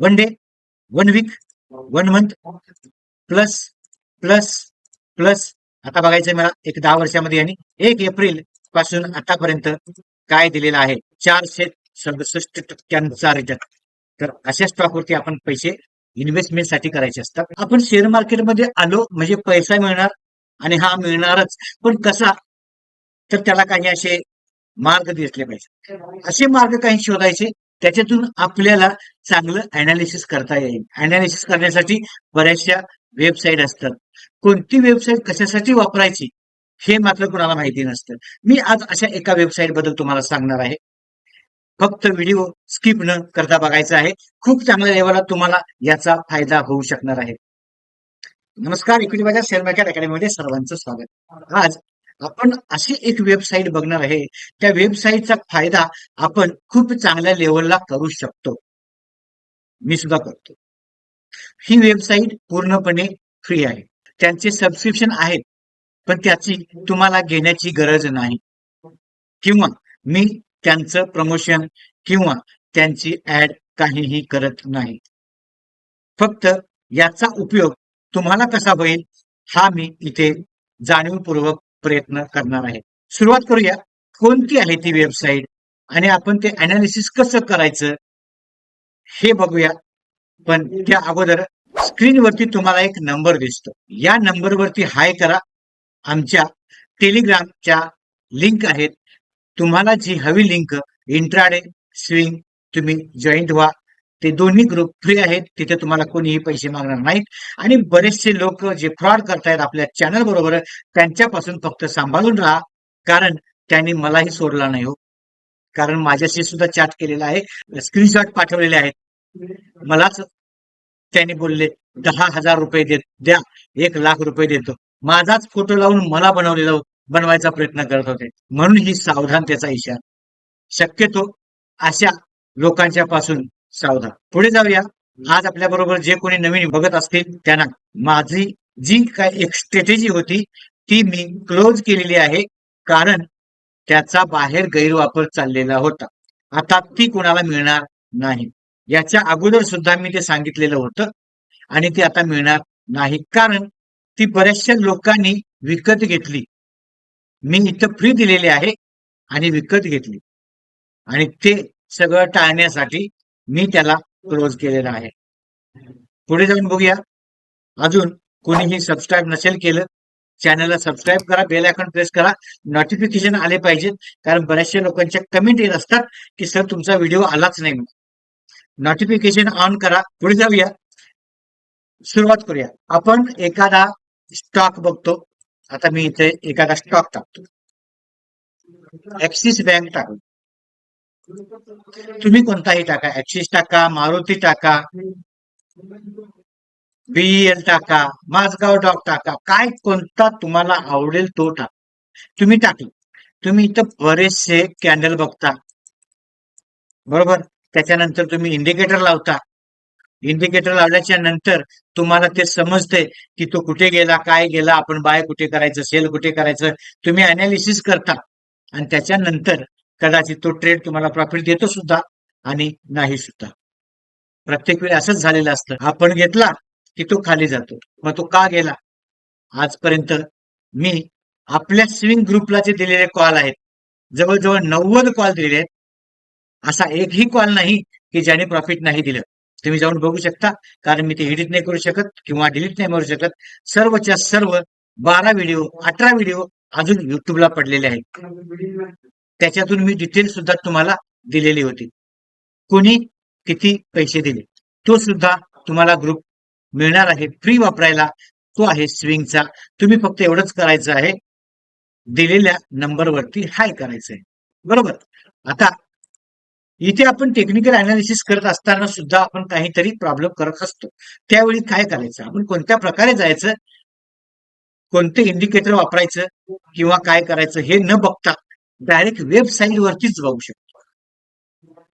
1 day, 1 week, 1 month, plus plus plus. आता बघायचंय मला एक 10 वर्षामध्ये आणि 1 एप्रिल पासून आतापर्यंत काय दिलेलं आहे, 467% रिटर्न. तर अशा स्टॉकवरती आपण पैसे इन्व्हेस्टमेंटसाठी करायचे असतात. आपण शेअर मार्केटमध्ये आलो म्हणजे पैसा मिळणार आणि हा मिळणारच, पण कसा? तर त्याला काही असे मार्ग दिसले पाहिजे. असे मार्ग काही शोधायचे, त्याच्यातून आपल्याला चांगलं अनालिसिस करता येईल. अनालिसिस करण्यासाठी बऱ्याचशा वेबसाईट असतात. कोणती वेबसाईट कशासाठी वापरायची हे मात्र कुणाला माहिती नसतं. मी आज अशा एका वेबसाईट बद्दल तुम्हाला सांगणार आहे. फक्त व्हिडिओ स्किप न करता बघायचा आहे. खूप चांगल्या लेवलला तुम्हाला याचा फायदा होऊ शकणार आहे. नमस्कार, इक्विटी बाजार शेअर मार्केट अकॅडमीमध्ये सर्वांचं स्वागत. आज आपण अशी एक वेबसाईट बघणार आहे. त्या वेबसाईटचा फायदा आपण खूप चांगल्या लेवलला करू शकतो. मी सुद्धा करतो. ही वेबसाईट पूर्णपणे फ्री आहे. त्यांचे सबस्क्रिप्शन आहेत, पण त्याची तुम्हाला घेण्याची गरज नाही. किंवा मी त्यांचं प्रमोशन किंवा त्यांची ऍड काहीही करत नाही. फक्त याचा उपयोग तुम्हाला कसा होईल हा मी इथे जाणीवपूर्वक प्रयत्न करणार आहे. सुरुवात करूया. कोणती आहे ती वेबसाईट आणि आपण ते अनालिसिस कसं करायचं हे बघूया. पण त्या अगोदर स्क्रीनवरती तुम्हाला एक नंबर दिसतो. या नंबरवरती हाय करा. आमच्या टेलिग्रामच्या लिंक आहेत. तुम्हाला जी हवी लिंक इंट्राडे स्विंग तुम्ही जॉईंट व्हा. ते दोन्ही ग्रुप फ्री आहेत. तिथे तुम्हाला कोणीही पैसे मागणार नाहीत. आणि बरेचसे लोक जे फ्रॉड करतायत आपल्या चॅनल बरोबर त्यांच्यापासून फक्त सांभाळून राहा. कारण त्यांनी मलाही सोडला नाही हो. कारण माझ्याशी सुद्धा चॅट केलेला आहे, स्क्रीनशॉट पाठवलेले आहेत. मलाच त्यांनी बोलले 10,000 रुपये द्या, 1,00,000 रुपये देतो. माझाच फोटो लावून मला बनवायचा प्रयत्न करत होते. म्हणून ही सावधानतेचा इशारा. शक्यतो अशा लोकांच्या पासून सावधान. पुढे जाऊया. आज आपल्या बरोबर जे कोणी नवीन बघत असतील त्यांना माझी जी काय एक स्ट्रॅटेजी होती ती मी क्लोज केलेली आहे. कारण त्याचा बाहेर गैरवापर चाललेला होता. आता ती कोणाला मिळणार नाही. याच्या अगोदर सुद्धा मी ते सांगितलेलं होतं आणि ती आता मिळणार नाही. कारण ती बऱ्याचशा लोकांनी विकत घेतली. मी इथं फ्री दिलेली आहे आणि विकत घेतली आणि ते सगळं टाळण्यासाठी मी त्याला क्लोज केलेलं आहे. पुढे जाऊन बघूया. अजून कोणीही सबस्क्राईब नसेल केलं, चॅनलला सबस्क्राईब करा, बेल आयकॉन प्रेस करा, नोटिफिकेशन आले पाहिजेत. कारण बऱ्याचशा लोकांच्या कमेंट येत असतात की सर तुमचा व्हिडिओ आलाच नाही. नोटिफिकेशन ऑन करा. पुढे जाऊया. सुरुवात करूया. आपण एखादा स्टॉक बघतो. आता मी इथे एखादा स्टॉक टाकतो. ऍक्सिस बँक टाकू. तुम्ही कोणताही टाका. ऍक्सिस टाका, मारुती टाका, बीईएल टाका, माझगाव डॉक टाका. काय कोणता तुम्हाला आवडेल तो टाका. तुम्ही टाकलं. तुम्ही इथं बरेचसे कॅन्डल बघता. बरोबर. त्याच्यानंतर तुम्ही इंडिकेटर लावता. इंडिकेटर लावल्याच्या नंतर तुम्हाला ते समजते की तो कुठे गेला, काय गेला, आपण बाय कुठे करायचं, सेल कुठे करायचं. तुम्ही अनालिसिस करता आणि त्याच्यानंतर कदाचित तो ट्रेड तुम्हाला प्रॉफिट देतो सुद्धा आणि नाही सुद्धा. प्रत्येक वेळी असंच झालेलं असतं. आपण घेतला की तो खाली जातो. मग तो का गेला? आजपर्यंत मी आपल्या स्विंग ग्रुपला जे दिलेले कॉल आहेत, जवळजवळ 90 कॉल दिलेले आहेत. असा एकही कॉल नाही की ज्याने प्रॉफिट नाही दिलं. तुम्ही जाऊन बघू शकता. कारण मी ते एडिट नाही करू शकत किंवा डिलीट नाही करू शकत. सर्वच्या सर्व 12 व्हिडिओ, 18 व्हिडिओ अजून युट्यूबला पडलेले आहेत. त्याच्यातून मी डिटेल सुद्धा तुम्हाला दिलेली होती. कोणी किती पैसे दिले तो सुद्धा तुम्हाला ग्रुप मिळणार आहे फ्री वापरायला. तो आहे स्विंगचा. तुम्ही फक्त एवढंच करायचं आहे, दिलेल्या नंबरवरती हाय करायचंय. बरोबर. आता इथे आपण टेक्निकल अनालिसिस करत असताना सुद्धा आपण काहीतरी प्रॉब्लेम करत असतो. त्यावेळी काय करायचं, आपण कोणत्या प्रकारे जायचं, कोणते इंडिकेटर वापरायचं किंवा काय करायचं हे न बघता डायरेक्ट वेबसाईट वरतीच बघू शकतो.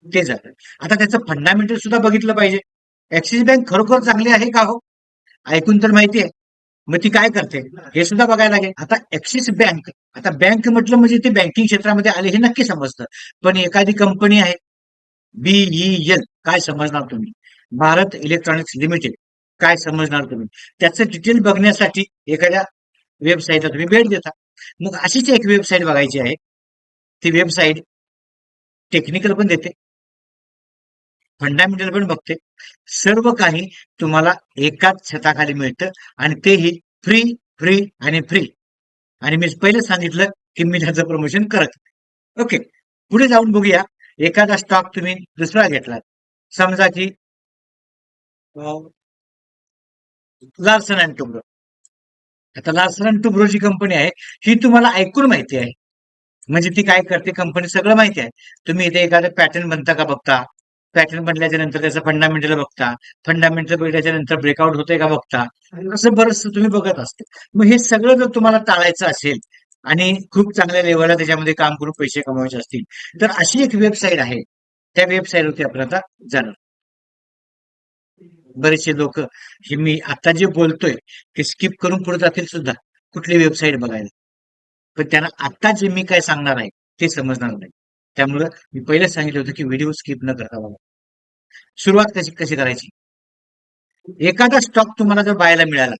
ते झालं. आता त्याचं फंडामेंटल सुद्धा बघितलं पाहिजे. ऍक्सिस बँक खरोखर चांगली आहे का हो? ऐकून तर माहिती आहे. मग ती काय करते हे सुद्धा बघायला लागेल. आता ऍक्सिस बँक, आता बँक म्हटलं म्हणजे ते बँकिंग क्षेत्रामध्ये आले हे नक्की समजतं. पण एखादी कंपनी आहे बीईएल, काय समजणार तुम्ही? भारत इलेक्ट्रॉनिक्स लिमिटेड काय समजणार तुम्ही? त्याचं डिटेल बघण्यासाठी एखाद्या वेबसाईटला तुम्ही भेट देता. मग अशीच एक वेबसाईट बघायची आहे. ती वेबसाईट टेक्निकल पण देते, फंडामेंटल पण बघते. सर्व काही तुम्हाला एकाच छताखाली मिळतं आणि तेही फ्री, फ्री आणि फ्री. आणि मी पहिलं सांगितलं की मी त्याचं प्रमोशन करत नाही. ओके. पुढे जाऊन बघूया. एखादा स्टॉक तुम्ही दुसरा घेतला. समजा की लार्सन अँड टुब्रो. आता लार्सन अँड टुब्रो जी कंपनी आहे, ही तुम्हाला ऐकून माहिती आहे. म्हणजे ती काय करते कंपनी सगळं माहिती आहे. तुम्ही इथे एखादं पॅटर्न बनता का बघता. पॅटर्न बनल्याच्या नंतर त्याचं फंडामेंटल बघता. फंडामेंटल बघितल्याच्या नंतर ब्रेकआउट होतंय का बघता. असं बरंचसं तुम्ही बघत असते. मग हे सगळं जर तुम्हाला टाळायचं असेल आणि खूप चांगल्या लेवलला त्याच्यामध्ये काम करून पैसे कमवायचे असतील, तर अशी एक वेबसाईट आहे. त्या वेबसाईटवरती आपण आता जाणार. बरेचसे लोक हे मी आता जे बोलतोय ते स्किप करून पुढे जातील सुद्धा कुठली वेबसाईट बघायला. पण त्यांना आता जे मी काय सांगणार आहे ते समजणार नाही. त्यामुळं मी पहिलेच सांगितलं होतं की व्हिडिओ स्किप न करता बघा. सुरुवात कशी कशी करायची. एखादा स्टॉक तुम्हाला जर बायला मिळाला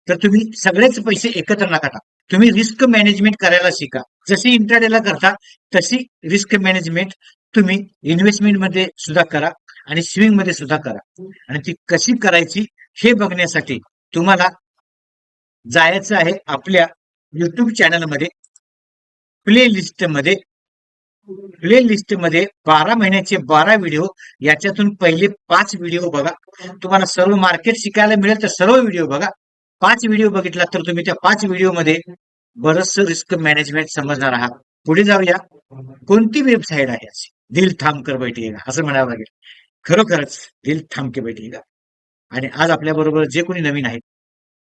तर तुम्ही सगळेच पैसे एकत्र नका टाका. तुम्ही रिस्क मॅनेजमेंट करायला शिका. जशी इंट्राडेला करता तशी रिस्क मॅनेजमेंट तुम्ही इन्व्हेस्टमेंट मध्ये सुद्धा करा आणि स्विंग मध्ये सुद्धा करा. आणि ती कशी करायची हे बघण्यासाठी तुम्हाला जायचं आहे आपल्या युट्यूब चॅनलमध्ये. प्ले लिस्ट मध्ये प्ले लिस्ट मध्ये 12 महिन्याचे 12 व्हिडिओ. याच्यातून पहिले 5 व्हिडिओ बघा. तुम्हाला सर्व मार्केट शिकायला मिळेल तर सर्व व्हिडिओ बघा. 5 व्हिडिओ बघितला तर तुम्ही त्या 5 व्हिडिओ मध्ये बरंचसं रिस्क मॅनेजमेंट समजणार आहात. पुढे जाऊया. कोणती वेबसाईट आहे अशी दिल थांब कर बैठिएगा असं म्हणावं लागेल. खरोखरच दिल थांब के बैठिएगा. आणि आज आपल्या बरोबर जे कोणी नवीन आहेत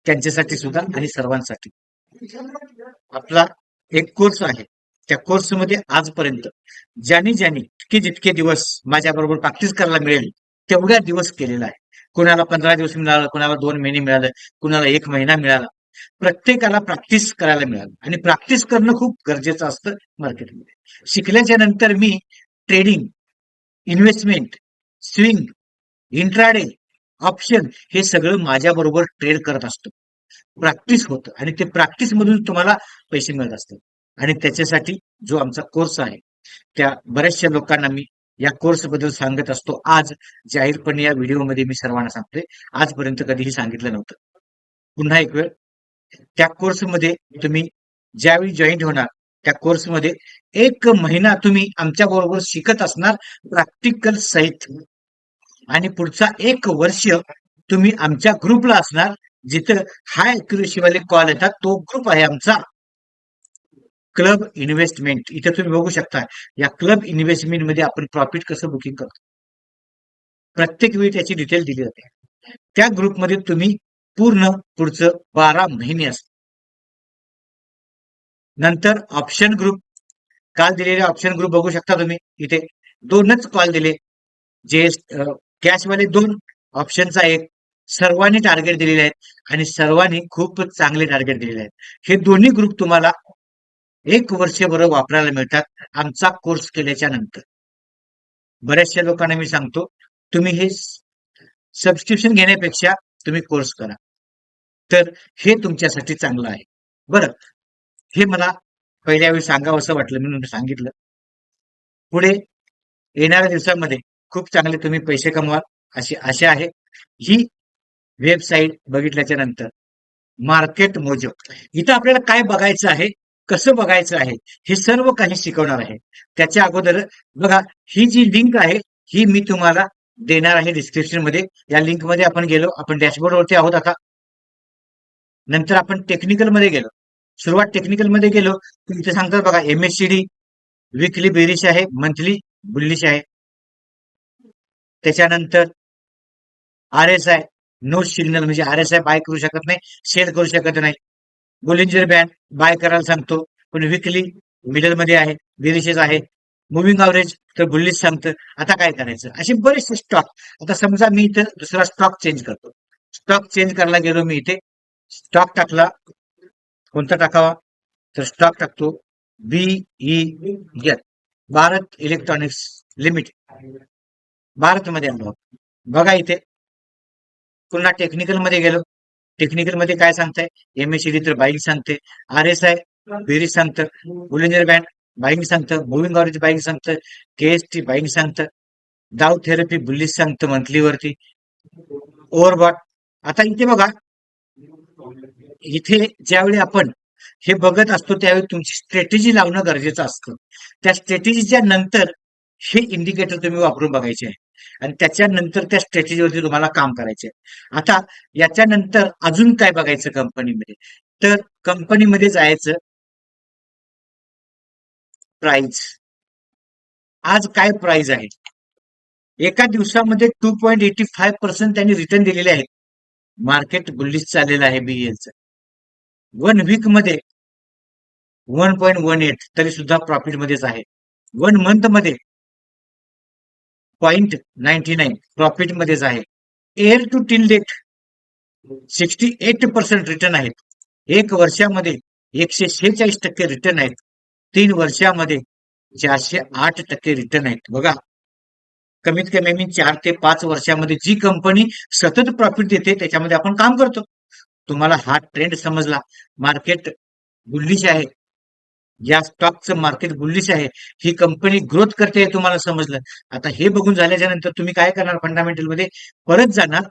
त्यांच्यासाठी सुद्धा आणि सर्वांसाठी आपला एक कोर्स आहे. त्या कोर्समध्ये आजपर्यंत ज्यांनी ज्यांनी जितके जितके दिवस माझ्या बरोबर प्रॅक्टिस करायला मिळेल तेवढ्या दिवस केलेला आहे. कुणाला 15 दिवस मिळालं, कुणाला 2 महिने मिळालं, कुणाला 1 महिना मिळाला. प्रत्येकाला प्रॅक्टिस करायला मिळालं आणि प्रॅक्टिस करणं खूप गरजेचं असतं मार्केटमध्ये. शिकल्याच्या नंतर मी trading, investment, swing, intraday, option हे सगळं माझ्या बरोबर ट्रेड करत असतो. प्रॅक्टिस होतं आणि ते प्रॅक्टिस मधून तुम्हाला पैसे मिळत असतात. आणि त्याच्यासाठी जो आमचा कोर्स आहे त्या बऱ्याचशा लोकांना मी या कोर्स बद्दल सांगत असतो. आज जाहीरपणे या व्हिडिओमध्ये मी सर्वांना सांगतोय. आजपर्यंत कधीही सांगितलं नव्हतं. पुन्हा एक वेळ त्या कोर्समध्ये तुम्ही ज्यावेळी जॉईन होणार त्या कोर्समध्ये 1 महिना तुम्ही आमच्या बरोबर शिकत असणार प्रॅक्टिकल सहित. आणि पुढचा 1 वर्ष तुम्ही आमच्या ग्रुपला असणार जिथं हाय अॅक्युरेसी वाले कॉल येतात. तो ग्रुप आहे आमचा क्लब इन्व्हेस्टमेंट. इथे तुम्ही बघू शकता या क्लब इन्व्हेस्टमेंट मध्ये आपण प्रॉफिट कसं बुकिंग करतो. प्रत्येक वेळी त्याची डिटेल दिली जाते. त्या ग्रुपमध्ये तुम्ही पूर्ण पुढचं 12 महिने असतात. नंतर ऑप्शन ग्रुप. काल दिलेले ऑप्शन ग्रुप बघू शकता तुम्ही. इथे 2च कॉल दिले. जे कॅशवाले 2, ऑप्शनचा 1. सर्वांनी टार्गेट दिलेले आहेत आणि सर्वांनी खूप चांगले टार्गेट दिलेले आहेत. हे दोन्ही ग्रुप तुम्हाला 1 वर्षभर वापरायला मिळतात आमचा कोर्स केल्याच्या नंतर. बऱ्याचशा लोकांना मी सांगतो तुम्ही हे सबस्क्रिप्शन घेण्यापेक्षा तुम्ही कोर्स करा. तर हे तुमच्यासाठी चांगलं आहे. बरं, हे मला पहिल्या वेळी सांगावं असं वाटलं म्हणून सांगितलं. पुढे येणाऱ्या दिवसांमध्ये खूप चांगले तुम्ही पैसे कमवाल अशी आशा आहे. ही वेबसाईट बघितल्याच्या नंतर मार्केट मोजो. इथं आपल्याला काय बघायचं आहे, कसं बघायचं आहे हे सर्व काही शिकवणार आहे. त्याच्या अगोदर बघा ही जी लिंक आहे ही मी तुम्हाला देणार आहे डिस्क्रिप्शन मध्ये. या लिंक मध्ये आपण गेलो. आपण डॅशबोर्ड वरती आहोत आता. नंतर आपण टेक्निकल मध्ये गेलो. सुरुवात टेक्निकल मध्ये गेलो तर इथे सांगतात बघा MACD विकली बेरिश आहे, मंथली बुलिश आहे. त्याच्यानंतर RSI नो सिग्नल म्हणजे RSI बाय करू शकत नाही, सेल करू शकत नाही. बोलिंजर बँड बाय करायला सांगतो पण विकली मिडल मध्ये आहे, बेरिशच आहे. मुव्हिंग अवरेज तर बुलिश सांगतं. आता काय करायचं असे बरेचसे स्टॉक. आता समजा मी इथं दुसरा स्टॉक चेंज करतो. स्टॉक चेंज करायला गेलो मी इथे. स्टॉक टाकला. कोणता टाकावा तर स्टॉक टाकतो BEL भारत इलेक्ट्रॉनिक्स लिमिटेड. भारतमध्ये आलो. बघा इथे पुन्हा टेक्निकल मध्ये गेलो. टेक्निकल मध्ये काय सांगताय? एमएससीडी तर बाईंग सांगते, RSI बेरीज सांगतं, बुलिंजर बँड बाईंग सांगतं, मुव्हिंग ऑव्हरेज बाईंग सांगतं, केएसटी बाईंग सांगतं, डाव थेरपी बुलिश सांगतं मंथली वरती, ओव्हरबॉट. आता इथे बघा, इथे ज्यावेळी आपण हे बघत असतो त्यावेळी तुमची स्ट्रॅटेजी लावणं गरजेचं असतं. त्या स्ट्रॅटेजीच्या नंतर हे इंडिकेटर तुम्ही वापरून बघायचे आहे आणि त्याच्यानंतर त्या स्ट्रॅटेजीवरती तुम्हाला काम करायचे आहे. आता याच्यानंतर अजून काय बघायचं कंपनीमध्ये? तर कंपनीमध्ये जायचं. प्राइस आज काय प्राइस आहे? एका दिवसामध्ये 2.85% त्यांनी रिटर्न दिलेले आहेत. मार्केट बुलिश चाललेलं आहे बीईएलचं. 1 वीक मध्ये 1.18 तरी सुद्धा प्रॉफिट मध्येच आहे. 1 मंथ मध्ये 0.99 प्रॉफिट मध्येच आहे. Year to till date 68% return आहेत. 1 वर्षामध्ये 146% रिटर्न आहेत. 3 वर्षामध्ये 408% रिटर्न आहेत. बघा, कमीत कमी मी 4 ते 5 वर्षामध्ये जी कंपनी सतत प्रॉफिट देते त्याच्यामध्ये आपण काम करतो. तुम्हाला हा ट्रेंड समजला, मार्केट बुलिश आहे, या स्टॉकचं मार्केट बुलिश आहे, ही कंपनी ग्रोथ करते हे तुम्हाला समजलं. आता हे बघून झाल्याच्या नंतर तुम्ही काय करणार? फंडामेंटल मध्ये परत जाणार,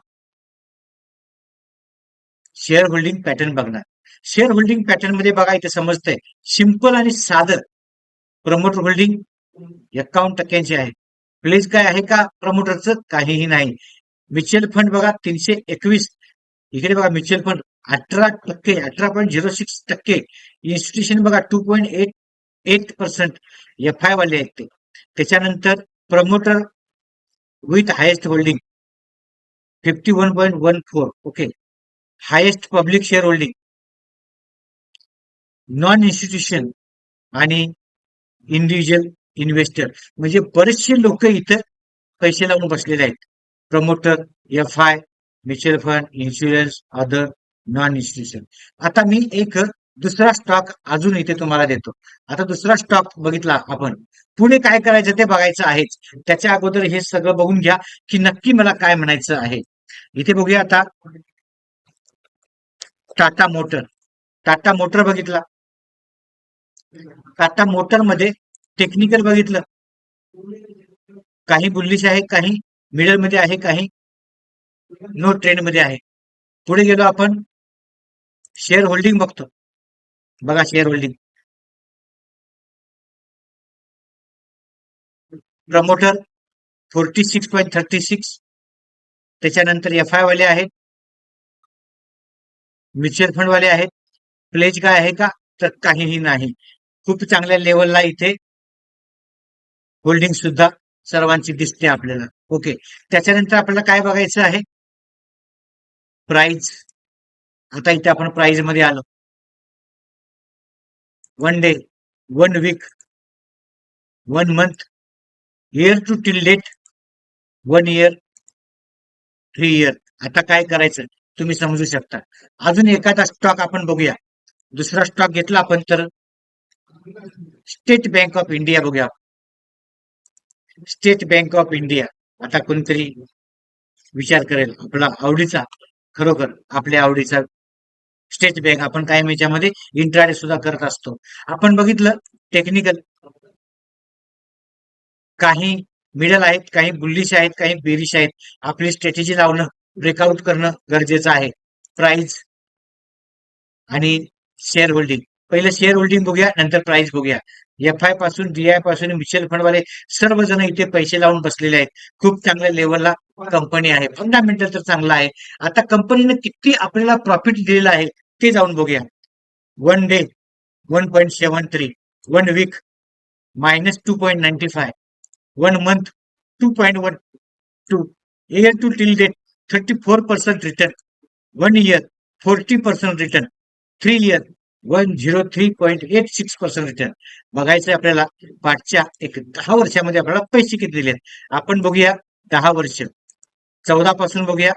शेअर होल्डिंग पॅटर्न बघणार. शेअर होल्डिंग पॅटर्न मध्ये बघा इथे समजतंय, सिंपल आणि साधं. प्रमोटर होल्डिंग 51% आहे. प्लेस काय आहे का प्रमोटरचं? काहीही नाही. म्युच्युअल फंड बघा 321. इकडे बघा म्युच्युअल फंड 18%, 18.06%. इन्स्टिट्यूशन बघा 2.88%. FI वाले आहेत ते. त्याच्यानंतर promoter with highest holding 51.14. Okay. Highest public share holding, non institution आणि इंडिव्हिज्युअल इन्व्हेस्टर, म्हणजे बरेचसे लोक इथं पैसे लावून बसलेले आहेत. Promoter, FI, mutual fund, insurance, other, non institution. आता मी एक दुसरा स्टॉक अजून इथे तुम्हाला देतो. आता दुसरा स्टॉक बघितला आपण, पुढे काय करायचं ते बघायचं आहेच. त्याच्या अगोदर हे सगळं बघून घ्या की नक्की मला काय म्हणायचं आहे. इथे बघूया आता टाटा मोटर. टाटा मोटर बघितला. टाटा मोटर मध्ये टेक्निकल बघितलं, काही बुलिश आहे, काही मिडल मध्ये आहे, काही नो ट्रेंड मध्ये आहे. पुढे गेलो आपण, शेअर होल्डिंग बघतो. बघा शेअर होल्डिंग, प्रमोटर 46.36. त्याच्यानंतर FI वाले आहेत, म्युच्युअल फंड वाले आहेत. प्लेज काय आहे का? तर काहीही नाही. खूप चांगल्या लेवलला इथे होल्डिंग सुद्धा सर्वांची दिसते आपल्याला. ओके. त्याच्यानंतर आपल्याला काय बघायचं आहे? प्राइस. आता इथे आपण प्राइस मध्ये आलो. 1 day, 1 week, 1 month, year to till date, 1 year, 3 year. आता काय करायचं तुम्ही समजू शकता. अजून एखादा स्टॉक आपण बघूया. दुसरा स्टॉक घेतला आपण तर स्टेट बँक ऑफ इंडिया बघूया. State bank of India. आता कोणतरी विचार करेल आपला आवडीचा, खरोखर आपल्या आवडीचा स्टेट बँक. आपण काय याच्यामध्ये इंट्राडे सुद्धा करत असतो. आपण बघितलं टेक्निकल, काही मिडल आहेत, काही बुलिश आहेत, काही बेरिश आहेत. आपली स्ट्रॅटेजी लावणं, ब्रेकआउट करणं गरजेचं आहे. प्राइस आणि शेअर होल्डिंग. पहिलं शेअर होल्डिंग बघूया, नंतर प्राइस बघूया. FI पासून, DI पासून म्युच्युअल फंड वाले सर्वजण इथे पैसे लावून बसलेले आहेत. खूप चांगल्या लेवलला कंपनी आहे. फंडामेंटल तर चांगला आहे. आता कंपनीने किती आपल्याला प्रॉफिट दिलेलं आहे ते जाऊन बघूया. 1 day 1.73, 1 week -2.95, 1 month 2.12, year to till date 34% return, 1 year 40% return, 3 year 103.86% return. बघायचं आपल्याला पाठच्या 10 वर्षामध्ये आपल्याला पैसे किती दिलेत. आपण बघूया 10 वर्ष. 14 पासून बघूया,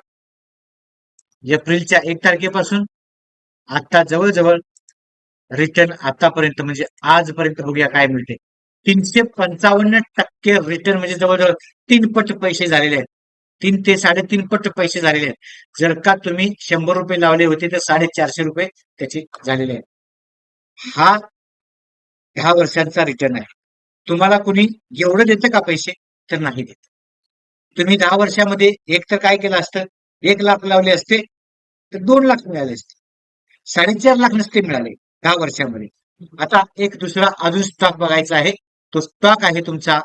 एप्रिलच्या 1 तारखेपासून आता जवळजवळ रिटर्न आतापर्यंत म्हणजे आजपर्यंत बघूया काय मिळते. 355% रिटर्न, म्हणजे जवळजवळ 3 पट पैसे झालेले आहेत. 3 ते 3.5 पट पैसे झालेले आहेत. जर का तुम्ही 100 रुपये लावले होते तर 450 रुपये त्याचे झालेले आहेत. हा 10 वर्षांचा रिटर्न आहे. तुम्हाला कुणी एवढं देतं का पैसे? तर नाही देत. तुम्ही 10 वर्षामध्ये एक तर काय केलं असतं, 1 लाख लावले असते तर 2 लाख मिळाले असते. 4.5 लाख नसते मिळाले 10 वर्षामध्ये. आता एक दुसरा अजून स्टॉक बघायचा आहे. तो स्टॉक आहे तुमचा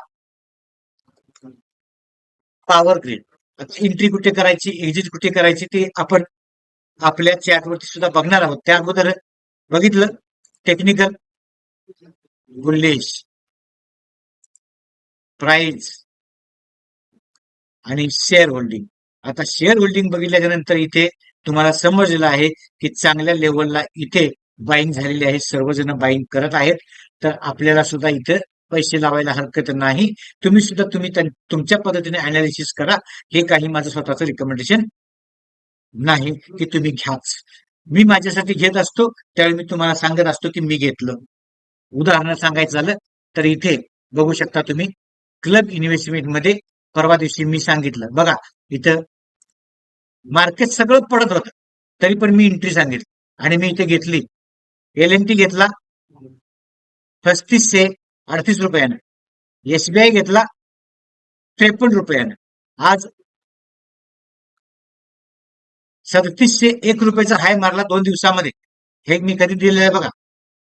पॉवर ग्रीड. एंट्री कुठे करायची, एक्झिट कुठे करायची ते आपण आपल्या चॅटवरती सुद्धा बघणार आहोत. त्या अगोदर बघितलं टेक्निकल, बुलिश, प्राइस आणि शेअर होल्डिंग. आता शेअर होल्डिंग बघितल्याच्या नंतर इथे तुम्हाला समजलेलं आहे की चांगल्या लेवलला इथे बाईंग झालेली आहे. सर्वजण बाईंग करत आहेत. तर आपल्याला सुद्धा इथे पैसे लावायला हरकत नाही. तुम्ही सुद्धा तुमच्या पद्धतीने अनालिसिस करा. हे काही माझं स्वतःचं रिकमेंडेशन नाही की तुम्ही घ्याच. मी माझ्यासाठी घेत असतो त्यावेळी मी तुम्हाला सांगत असतो की मी घेतलं. उदाहरण सांगायचं झालं तर इथे बघू शकता तुम्ही क्लब इन्व्हेस्टमेंट मध्ये परवा दिवशी मी सांगितलं बघा, इथं मार्केट सगळं पडत होतं तरी पण मी एंट्री सांगितली आणि मी इथे घेतली. LNT घेतला 3538 रुपयानं. SBI घेतला 53 रुपयानं. आज 3701 रुपयाचा हाय मारला 2 दिवसामध्ये. हे मी कधी दिलेलं आहे बघा,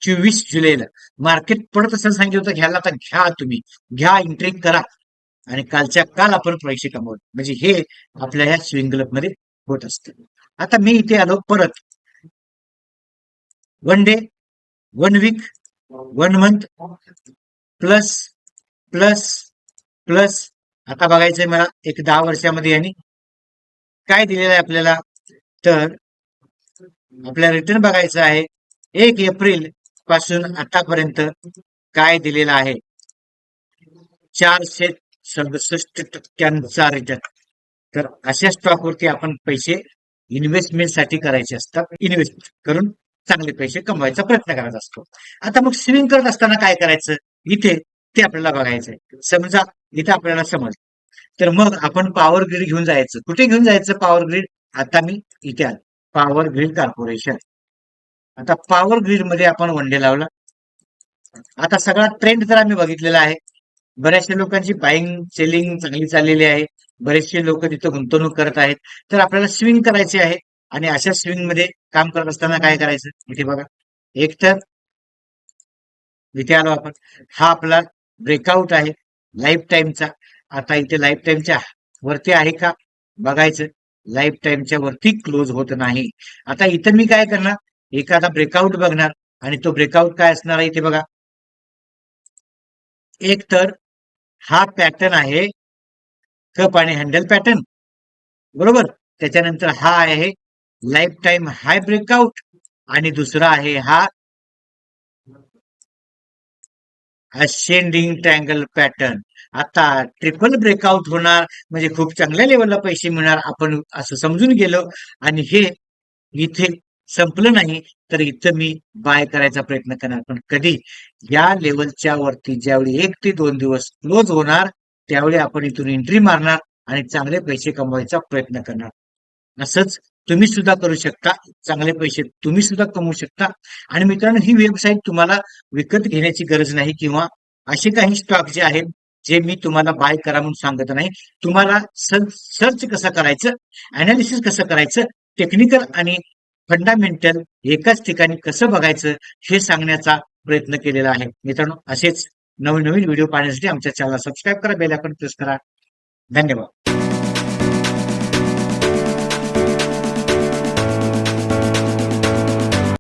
24 जुलैला. मार्केट पडत असं सांगितलं होतं घ्यायला, तर घ्या, तुम्ही घ्या, एंट्री करा आणि कालच्या काल आपण पैसे कमवले. म्हणजे हे आपल्या ह्या स्विंग क्लब मध्ये होत असतं. आता मी इथे आलो परत 1 day, 1 week, 1 month, plus plus plus. आता बघायचंय मला एक 10 वर्षामध्ये यांनी काय दिलेलं आहे आपल्याला. तर आपल्याला रिटर्न बघायचं आहे 1 एप्रिल पासून आतापर्यंत काय दिलेलं आहे. 467% रिटर्न. तर अशा स्टॉकवरती आपण पैसे इन्व्हेस्टमेंटसाठी करायचे असतात. इन्व्हेस्ट करून चांगले पैसे कमवायचा प्रयत्न करायचा असतो. आता मग स्विंग करत असताना काय करायचं इथे ते आपल्याला बघायचंय. समजा इथे आपल्याला समज तर मग आपण पॉवर ग्रीड घेऊन जायचं. कुठे घेऊन जायचं पॉवर ग्रीड? आता मी इथे आलो, पॉवर ग्रीड कॉर्पोरेशन. आता पॉवर ग्रीड मध्ये आपण 1 डे लावला. आता सगळा ट्रेंड तर आम्ही बघितलेला आहे. बऱ्याचशा लोकांची बाईंग सेलिंग चांगली चाललेली आहे. बरेचसे लोक तिथं गुंतवणूक करत आहेत. तर आपल्याला स्विंग करायचे आहे आणि अशा स्विंग मध्ये काम करत असताना काय करायचं इथे बघा. एक तर इथे आलो आपण, हा आपला ब्रेकआउट आहे लाईफ टाईमचा. आता इथे लाईफ टाईमच्या वरती आहे का बघायचं. लाईफ टाईमच्या वरती क्लोज होत नाही. आता इथं मी काय करणार, एखादा ब्रेकआउट बघणार आणि तो ब्रेकआउट काय असणार आहे इथे बघा. एक तर हा पॅटर्न आहे कप आणि हँडल पॅटर्न, बरोबर. त्याच्यानंतर हा आहे लाईफ टाईम हाय ब्रेकआउट आणि दुसरा आहे हा असेंडिंग ट्रँगल पॅटर्न. आता ट्रिपल ब्रेकआउट होणार म्हणजे खूप चांगल्या लेवलला पैसे मिळणार आपण असं समजून गेलो. आणि हे इथे संपलं नाही तर इथं मी बाय करायचा प्रयत्न करणार. पण कधी या लेवलच्या वरती ज्यावेळी 1 ते 2 दिवस क्लोज होणार त्यावेळी आपण इथून एंट्री मारणार आणि चांगले पैसे कमवायचा प्रयत्न करणार. असंच तुम्ही सुद्धा करू शकता. चांगले पैसे तुम्ही सुद्धा कमवू शकता. आणि मित्रांनो, ही वेबसाईट तुम्हाला विकत घेण्याची गरज नाही किंवा असे काही स्टॉक जे आहेत जे मी तुम्हाला बाय करा म्हणून सांगत नाही. तुम्हाला सर्च कसं करायचं, अनालिसिस कसं करायचं, टेक्निकल आणि फंडामेंटल एकाच ठिकाणी कसं बघायचं हे सांगण्याचा प्रयत्न केलेला आहे. मित्रांनो, असेच नवीन नवीन व्हिडिओ पाहण्यासाठी आमच्या चॅनलला सबस्क्राईब करा, बेल आयकॉन प्रेस करा. धन्यवाद.